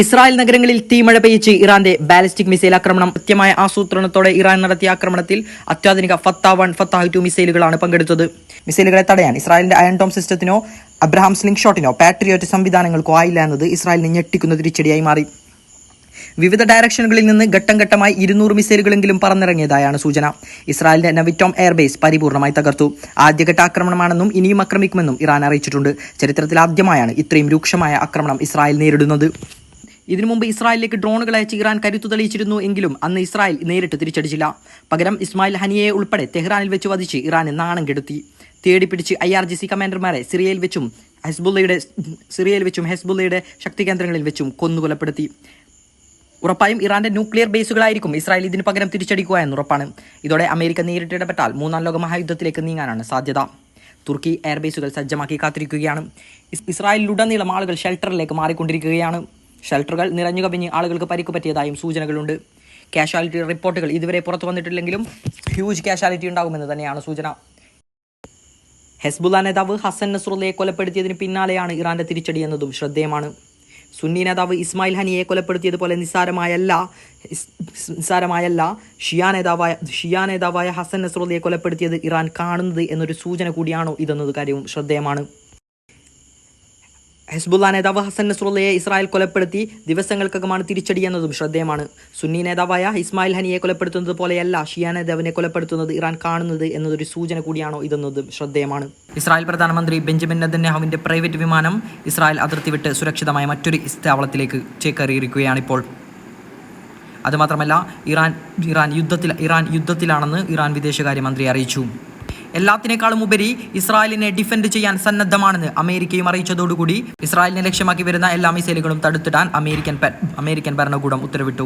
Israel നഗരങ്ങളിൽ തീമഴ പെയ്ച്ച് ഇറാന്റെ ballistic missile ആക്രമണം. കൃത്യമായ ആസൂത്രണത്തോടെ ഇറാൻ നടത്തിയ ആക്രമണത്തിൽ അത്യാധുനിക ഫത്താഹ് 1, ഫത്താഹ് 2 മിസൈലുകളാണ് പങ്കെടുത്തത്. മിസൈലുകളെ തടയാൻ ഇസ്രായേലിന്റെ അയൺ ഡോം സിസ്റ്റത്തിനോ അബ്രഹാം സ്ലിംഗ് ഷോട്ടിനോ പാട്രിയോട്ട് സംവിധാനങ്ങൾക്കോ ആയില്ല എന്നത് ഇസ്രായേലിനെ ഞെട്ടിക്കുന്ന തിരിച്ചടിയായി മാറി. വിവിധ ഡയറക്ഷനുകളിൽ നിന്ന് ഘട്ടം ഘട്ടമായി 200 മിസൈലുകളെങ്കിലും പറന്നിറങ്ങിയതായാണ് സൂചന. ഇസ്രായേലിന്റെ നവിറ്റോം എയർബേസ് പരിപൂർണമായി തകർത്തു. ആദ്യഘട്ട ആക്രമണമാണെന്നും ഇനിയും ആക്രമിക്കുമെന്നും ഇറാൻ അറിയിച്ചിട്ടുണ്ട്. ചരിത്രത്തിൽ ആദ്യമായാണ് ഇത്രയും രൂക്ഷമായ ആക്രമണം ഇസ്രായേൽ നേരിടുന്നത്. ഇതിനു മുമ്പ് ഇസ്രായേലിലേക്ക് ഡ്രോണുകൾ അയച്ച് ഇറാൻ കരുത്തു തെളിയിച്ചിരുന്നു എങ്കിലും അന്ന് ഇസ്രായേൽ നേരിട്ട് തിരിച്ചടിച്ചില്ല. പകരം ഇസ്മായിൽ ഹനിയയെ ഉൾപ്പെടെ തെഹ്റാനിൽ വെച്ച് വധിച്ച് ഇറാനെ നാണം കെടുത്തി. തേടിപ്പിടിച്ച് IRGC കമാൻഡർമാരെ സിറിയയിൽ വെച്ചും ഹെസ്ബുള്ളയുടെ ശക്തി കേന്ദ്രങ്ങളിൽ വെച്ചും കൊന്നുകൊലപ്പെടുത്തി. ഉറപ്പായും ഇറാന്റെ ന്യൂക്ലിയർ ബേസുകളായിരിക്കും ഇസ്രായേൽ ഇതിന് പകരം തിരിച്ചടിക്കുക എന്നുറപ്പാണ്. ഇതോടെ അമേരിക്ക നേരിട്ട് ഇടപെട്ടാൽ മൂന്നാം ലോക മഹായുദ്ധത്തിലേക്ക് നീങ്ങാനാണ് സാധ്യത. തുർക്കി എയർബേസുകൾ സജ്ജമാക്കി കാത്തിരിക്കുകയാണ്. ഇസ്രായേലിലുടനീളം ആളുകൾ ഷെൽട്ടറിലേക്ക് മാറിക്കൊണ്ടിരിക്കുകയാണ്. ഷെൽട്ടറുകൾ നിറഞ്ഞു കവിഞ്ഞ് ആളുകൾക്ക് പരിക്ക് പറ്റിയതായും സൂചനകളുണ്ട്. കാഷ്വാലിറ്റി റിപ്പോർട്ടുകൾ ഇതുവരെ പുറത്തു വന്നിട്ടില്ലെങ്കിലും ഹ്യൂജ് കാഷ്വാലിറ്റി ഉണ്ടാകുമെന്ന് തന്നെയാണ് സൂചന. ഹെസ്ബുള്ള നേതാവ് ഹസൻ നസ്രുള്ളയെ കൊലപ്പെടുത്തിയതിന് പിന്നാലെയാണ് ഇറാന്റെ തിരിച്ചടി എന്നതും ശ്രദ്ധേയമാണ്. സുന്നി നേതാവ് ഇസ്മായിൽ ഹനിയെ കൊലപ്പെടുത്തിയതുപോലെ നിസ്സാരമായല്ല ഷിയ നേതാവായ ഹസൻ നസ്രുള്ളയെ കൊലപ്പെടുത്തിയത് ഇറാൻ കാണുന്നത് എന്നൊരു സൂചന കൂടിയാണോ ഇതെന്നത് കാര്യവും ശ്രദ്ധേയമാണ്. ഹെസ്ബുള്ള നേതാവ് ഹസൻ നസ്രുള്ളയെ ഇസ്രായേൽ കൊലപ്പെടുത്തി ദിവസങ്ങൾക്കകമാണ് തിരിച്ചടി എന്നതും ശ്രദ്ധേയമാണ്. സുന്നി നേതാവായ ഇസ്മായിൽ ഹനിയെ കൊലപ്പെടുത്തുന്നത് പോലെയല്ല ഷിയ നേതാവിനെ കൊലപ്പെടുത്തുന്നത് ഇറാൻ കാണുന്നത് എന്നതൊരു സൂചന കൂടിയാണോ ഇതെന്നതും ശ്രദ്ധേയമാണ്. ഇസ്രായേൽ പ്രധാനമന്ത്രി ബെഞ്ചമിൻ നെതന്യാഹുവിന്റെ പ്രൈവറ്റ് വിമാനം ഇസ്രായേൽ അതിർത്തി വിട്ട് സുരക്ഷിതമായ മറ്റൊരു താവളത്തിലേക്ക് ചേക്കേറിയിരിക്കുകയാണിപ്പോൾ. അതുമാത്രമല്ല ഇറാൻ യുദ്ധത്തിലാണെന്ന് ഇറാൻ വിദേശകാര്യമന്ത്രി അറിയിച്ചു. എല്ലാത്തിനേക്കാളും ഉപരി ഇസ്രായേലിനെ ഡിഫെൻഡ് ചെയ്യാൻ സന്നദ്ധമാണെന്ന് അമേരിക്കയും അറിയിച്ചതോടുകൂടി ഇസ്രായേലിനെ ലക്ഷ്യമാക്കി വരുന്ന എല്ലാ മിസൈലുകളും തടുത്തിടാൻ അമേരിക്കൻ ഭരണകൂടം ഉത്തരവിട്ടു.